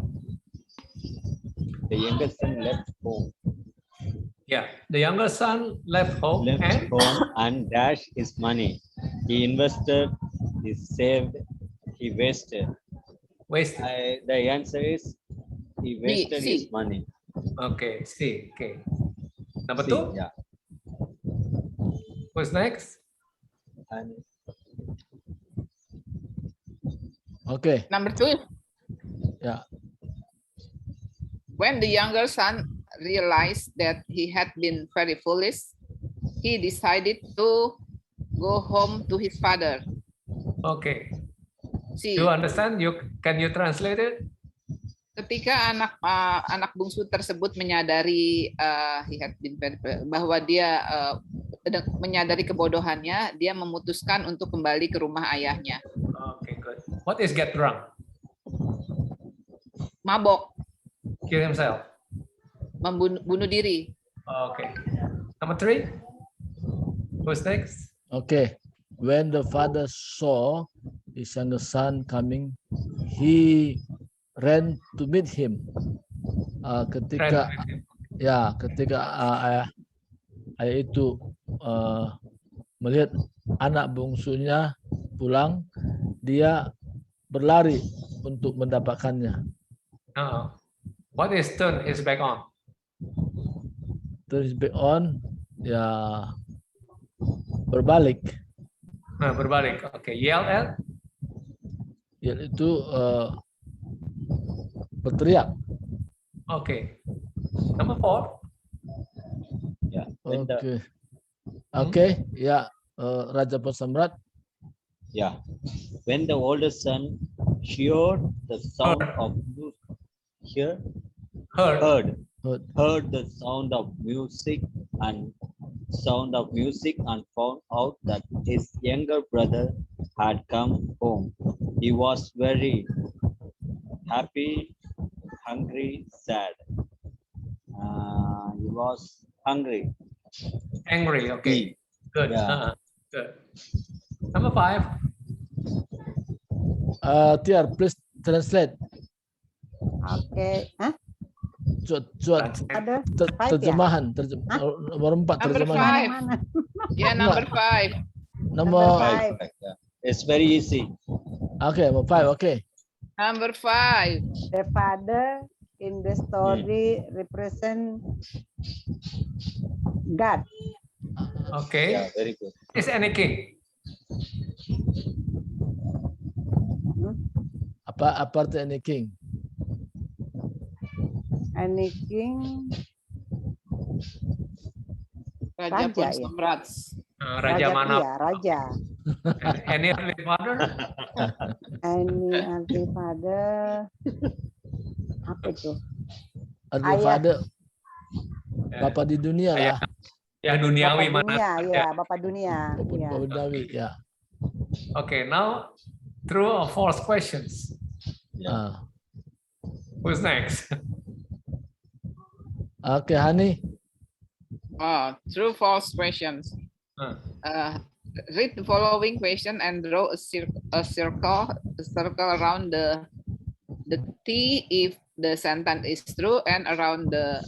The youngest son left home. Yeah, the younger son left home and dashed his money. He invested, he saved, he wasted. The answer is he wasted his money. Okay, C. Okay. Number C, 2. Yeah. Who's next? Okay. Number 2. Yeah. When the younger son realized that he had been very foolish, he decided to go home to his father. Okay. C. Do you understand? Can you translate it? Ketika anak bungsu tersebut menyadari bahwa dia menyadari kebodohannya, dia memutuskan untuk kembali ke rumah ayahnya. Okay, good. What is get drunk? Mabok. Kill himself. Bunuh diri. Okay. Number 3. Who's next? Okay. When the father saw his younger son coming, he ran to meet him. Ketika ayah itu melihat anak bungsunya pulang, dia berlari untuk mendapatkannya. What is turn his back on? Turn his back on, berbalik. Berbalik. Okay. Yell at? Yell itu berteriak. Okay. Number 4. Yeah. Okay. Yeah. Raja Pasamrat. Yeah. When the older son heard the sound of music, heard the sound of music and found out that his younger brother had come home. He was very happy, hungry, sad. He was hungry. Angry. Okay. Good. Yeah. Good. Number 5. Tiar, please translate. Okay. Terjemahan. Nomor 4 terjemahan. Ya, number 5. Nomor 5. Yeah. It's very easy. Okay, number 5. Okay. Number 5. The father in the story represent God. Okay. Yeah, very good. Is any king? Apa arti any king? Any king? Raja Pasamrat. Raja mana? Iya, raja. Any earthly father? Any earthly father? Apa itu? The Ayah. father, Ya. Bapak di dunia Ayah. lah. Ya duniawi Bapak mana? dunia, saja. ya, Bapak dunia. Bapak Ya. duniawi, ya. Okay, now true or false questions. Ah. Who's next? Oke, Hani. True, false questions. Read the following question and draw a circle around the T if the sentence is true and around the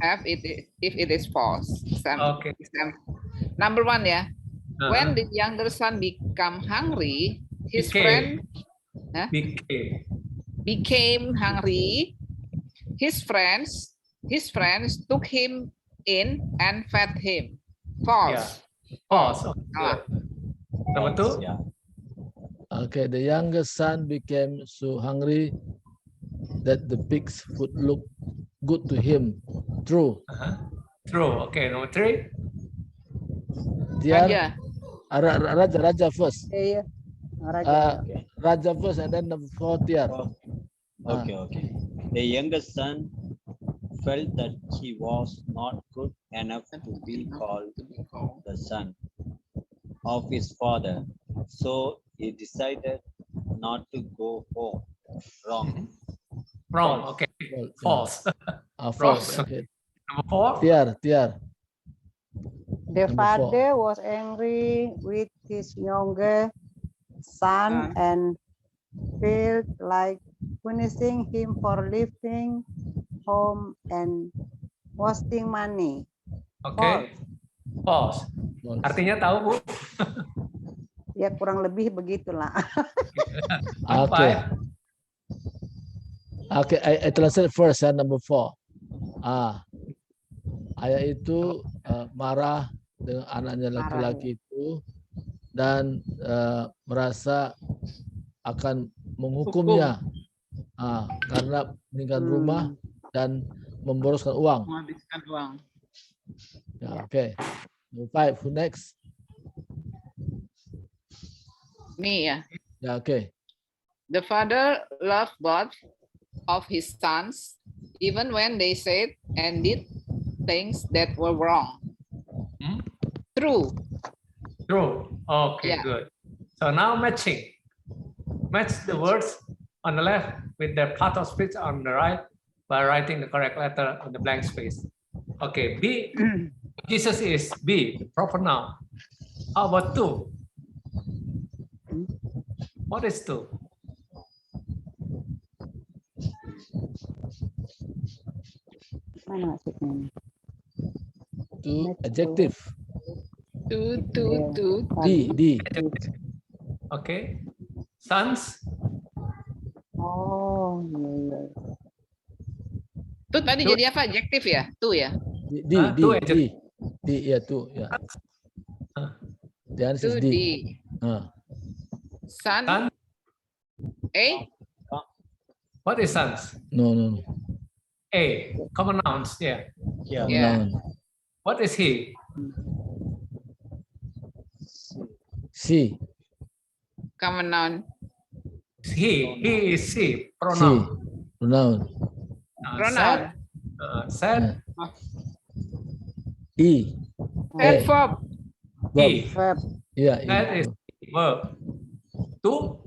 F if it is false. Okay. Number 1 ya. When the younger son become hungry, his friend became hungry. His friends took him in and fed him. False. Yeah. False. Okay. Number 2. Yeah. Okay, the younger son became so hungry that the pigs would look good to him. True. True. Okay. Number 3. Tiar, Raja first. Iya. Raja. Okay. Raja first and then number 4, Tiar. Okay. The younger son felt that he was not good enough to be called the son of his father, so he decided not to go home. Wrong. Wrong. False. Okay. False. False. False. Wrong. Okay. Number 4. Tiar. The Number father was angry with his younger son and felt like punishing him for leaving home and wasting money. Okay. False. False. Artinya tahu, Bu? Ya kurang lebih begitulah. Okay. Okay, I translate first, number 4. Ayah itu marah dengan anaknya laki-laki itu dan merasa akan menghukumnya karena meninggalkan rumah dan memboroskan uang. Menghabiskan uang. Ya, okay. Number 5, who next? Me ya. Ya, okay. The father loved both of his sons, even when they said and did things that were wrong. True. True. Okay, Yeah. good. So now matching. Match the words on the left with the part of speech on the right by writing the correct letter on the blank space. Okay, B. Jesus is B, the proper noun. How about 2? What is 2? Mana maksudnya? To adjective. Two. D. Okay. Sons. Oh, iya. Itu tadi jadi apa? Adjektif ya? Tuh ya? D. Ya, tuh. Ya. The answer is D. Son. A. What is sons? No. A. Common nouns. Yeah. Yeah. Yeah. No. What is he? C. Common noun. He is she. C. Pronoun. Pronoun. Pronoun. Said. E. And verb. He. Verb. Yeah. That is verb. 2.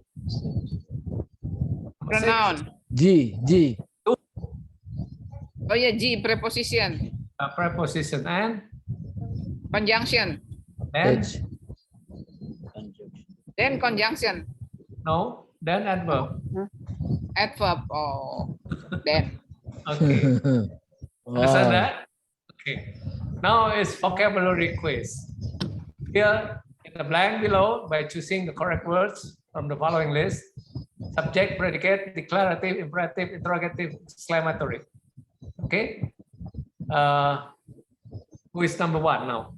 Pronoun. G. Oh ya, G. Preposition. Preposition and Conjunction. H. Then conjunction. No. Then adverb. Adverb. Oh. Then. Okay. Wow. Understand that? Okay. Now it's vocabulary quiz. Here in the blank below, by choosing the correct words from the following list: subject, predicate, declarative, imperative, interrogative, exclamatory. Okay. Who is number 1 now?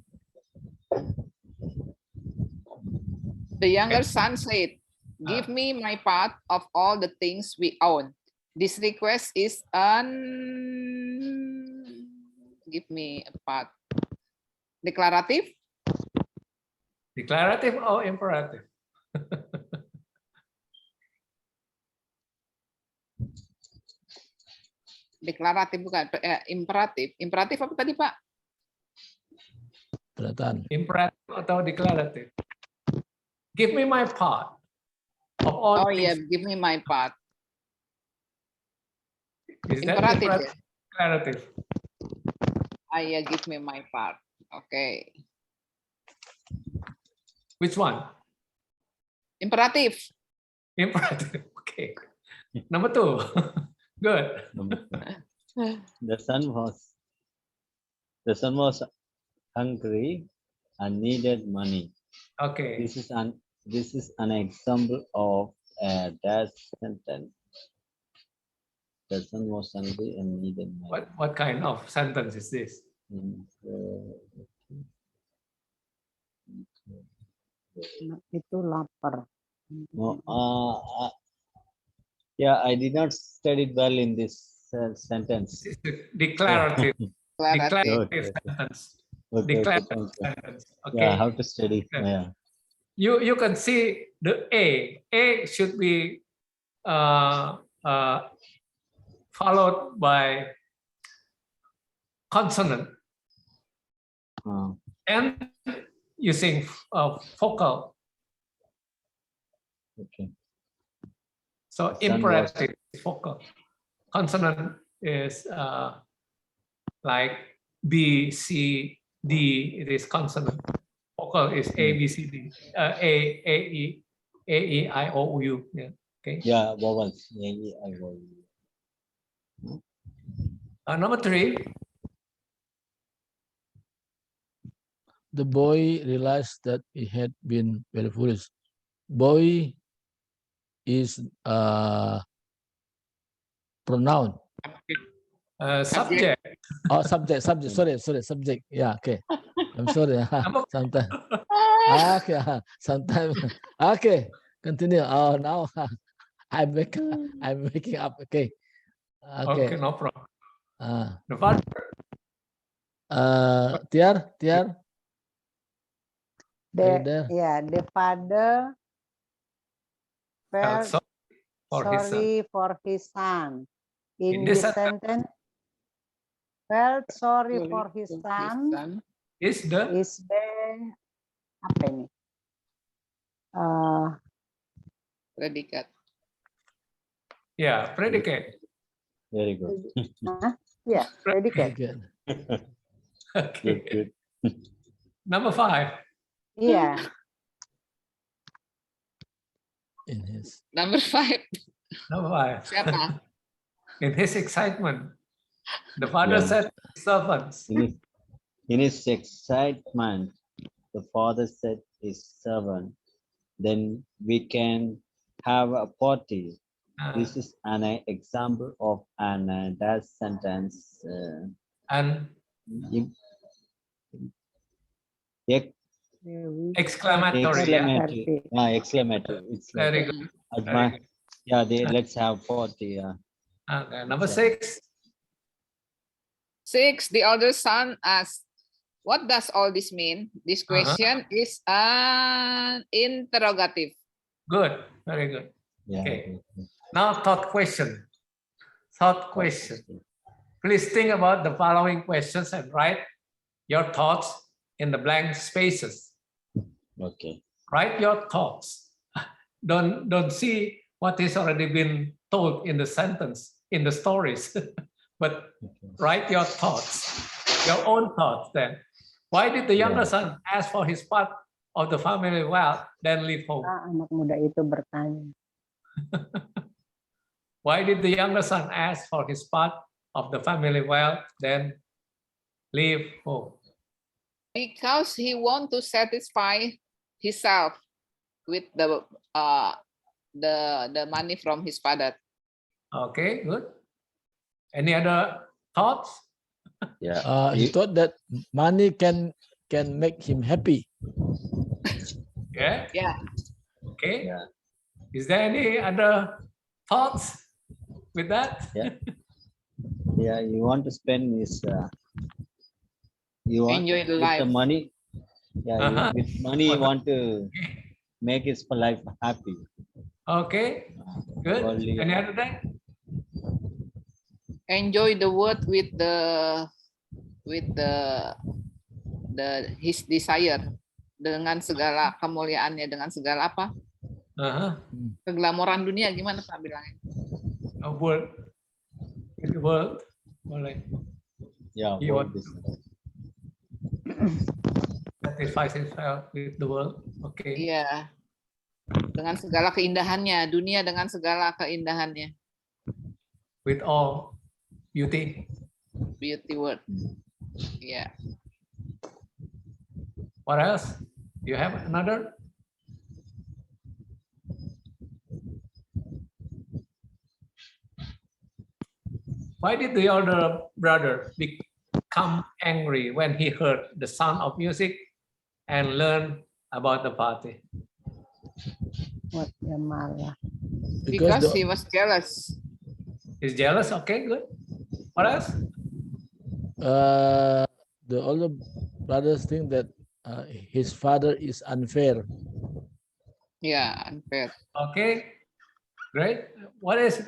The younger son said, "Give me my part of all the things we own." This request is give me a part. Declarative? Declarative or imperative? Deklaratif bukan, imperatif. Imperatif apa tadi Pak? Pernyataan. Imperatif atau declarative. Give me my part of all Oh iya, things. give me my part. Is that Imperatif ya? imperative? Declarative. Ah iya, give me my part. Oke. Which one? Imperatif. Imperative. Okay. Number 2. Good. The son was hungry and needed money. Okay. This is an example of a dash sentence. The son was hungry and needed money. What kind of sentence is this? Itu lapar. No, yeah, I did not study well in this sentence. It's a declarative. Deklaratif. Declarative sentence. Okay, Declarative thank you. sentence. Yeah, Okay. how to study? Yeah. Yeah. You can see the A. A should be followed by consonant and using vocal. Okay. So imperative is vocal. Consonant is like B, C, D. It is consonant. Vocal is A, B, C, D. A, E, I, O, U. Yeah. Okay. Yeah, vowels. Yeah, I will. Number 3. The boy realized that he had been very foolish. Boy is pronoun. Subject. Oh, subject. Sorry, subject. Yeah, okay. I'm sorry. Sometimes. Okay, sometimes. Okay, continue. Oh, now I'm making up. Okay. Okay, no problem. The father. Tiar. The father felt sorry for his son. In this sentence, felt sorry for his son is the apa ini? Predikat. Yeah, predicate. Very good. Yeah, predicate. Okay. Good. Number 5. Yeah. In his. Number 5. Number 5. Siapa? In his excitement, the father Yeah. said to his servants. In his excitement, the father said his servant, then we can have a party. This is an example of an dash sentence. And exclamatory. Exclamatory. It's Very like good. yeah, let's have party. Yeah. Okay. Number 6. 6, the older son asked, what does all this mean? This question is an interrogative. Good. Very good. Yeah. Okay. Now thought question. Thought question. Please think about the following questions and write your thoughts in the blank spaces. Okay. Write your thoughts. Don't see what is already been told in the sentence, in the stories, but write your thoughts, your own thoughts then. Why did the younger son ask for his part of the family wealth, then leave home? Anak muda itu bertanya. Why did the younger son ask for his part of the family wealth, then leave home? Because he want to satisfy himself with the money from his father. Okay, good. Any other thoughts? Yeah. He thought that money can make him happy. Yeah. Yeah. Okay. Yeah. Is there any other thoughts with that? Yeah. Yeah. You want to spend his. You want Enjoy the with life. the money. Yeah. With money, you want to make his life happy. Okay. Good. Only- Any other thing? enjoy the word with his desire, dengan segala kemuliaannya, dengan segala apa? Keglamoran dunia, gimana Pak bilangnya? World, with the world, boleh. Yeah, He world want is- satisfy himself with the world. Okay. Iya. Dengan segala keindahannya, dunia dengan segala keindahannya. With all beauty. Beauty word. Iya. What else? You have another? Why did the older brother become angry when he heard the sound of music and learned about the party? Buat dia marah. Because he was jealous. He's jealous. Okay, good. What else? The older brothers think that his father is unfair. Yeah, unfair. Okay, great. What else?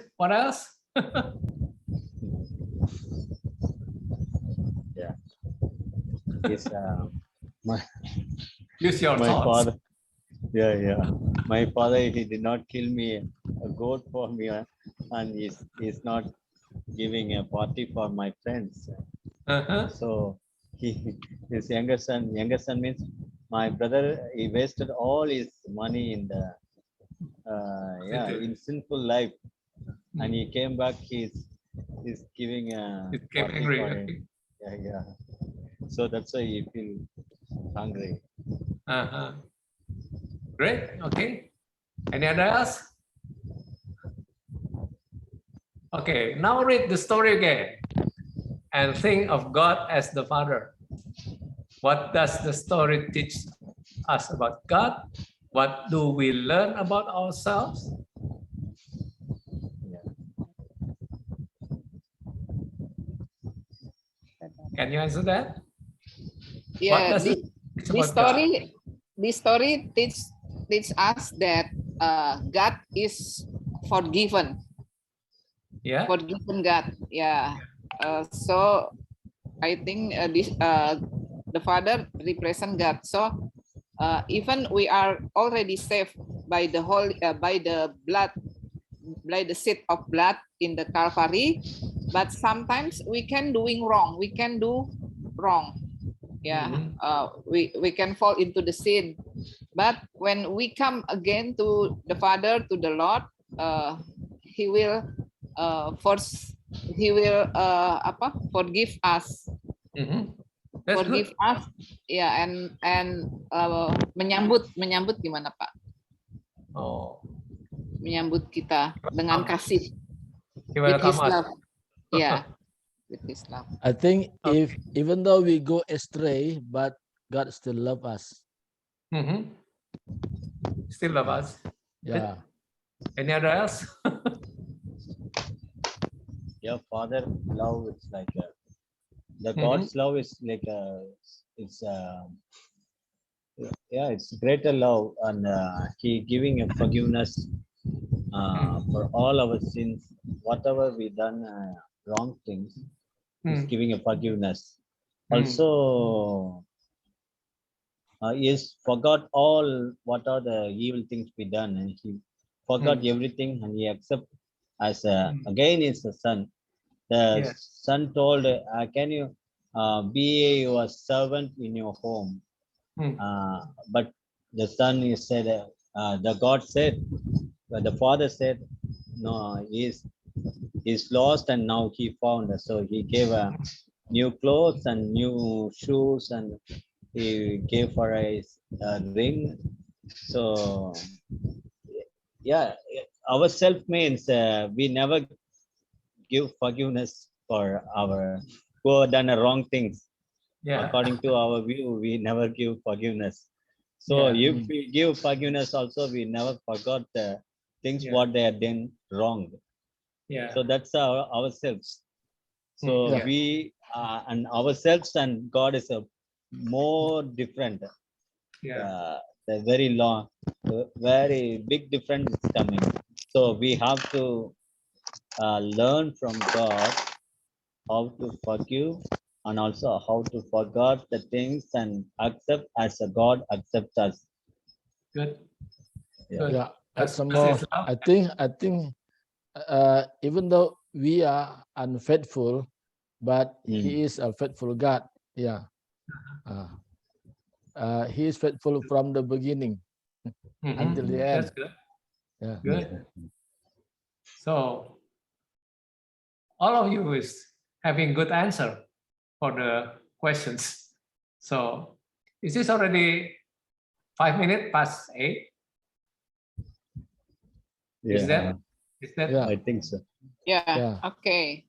Yeah. Yes, Use your my thoughts. father. Yeah. My father, he did not kill me a goat for me, and he's not giving a party for my friends. So his younger son means my brother, he wasted all his money in the in sinful life, and he came back, he's giving a It came party angry. for Okay. him. Yeah. So that's why he feel hungry. Great. Okay. Any other else? Okay. Now read the story again and think of God as the Father. What does the story teach us about God? What do we learn about ourselves? Can you answer that? Yeah, does it teach about God? this story teach us that God is forgiven. Yeah. Forgiven God. Yeah. So I think the Father represent God. So even we are already saved by the blood, by the seed of blood in the Calvary, but sometimes we can doing wrong. We can do wrong. Yeah. We can fall into the sin. But when we come again to the Father, to the Lord, He will forgive us. That's Forgive good. us. Yeah, and menyambut gimana Pak? Oh, Menyambut kita dengan kasih. He With welcome His us. love. Yeah. With His love. I think if even though we go astray, but God still love us. Still love us. Yeah. Any other else? Yeah, Father love, it's like the God's love is like it's greater love, and He giving a forgiveness for all our sins, whatever we done wrong things. He's giving a forgiveness. Also, He forgot all what are the evil things we done, and He forgot everything, and He accept as again is the Son. The Son told, "Can you be your servant in your home?" But the Son is said, the God said, the Father said, "No, he's lost, and now he found." So He gave new clothes and new shoes, and He gave for a ring. So yeah, ourself means we never give forgiveness for our who have done wrong things. Yeah. According to our view, we never give forgiveness. So if we give forgiveness also, we never forgot the things what they have done wrong. Yeah. So that's ourselves. So we and ourselves and God is a more different. The very big difference is coming. So we have to learn from God how to forgive, and also how to forget the things and accept as a God accepts us. Good. Yeah. Good. Yeah. And That's some this more, is love. I think even though we are unfaithful, but He is a faithful God. Yeah. He is faithful from the beginning until the end. That's good. Yeah. Good. So all of you is having good answer for the questions. So is this already 5 minutes past 8? Is that Yeah. I think so. Yeah. Yeah. Okay.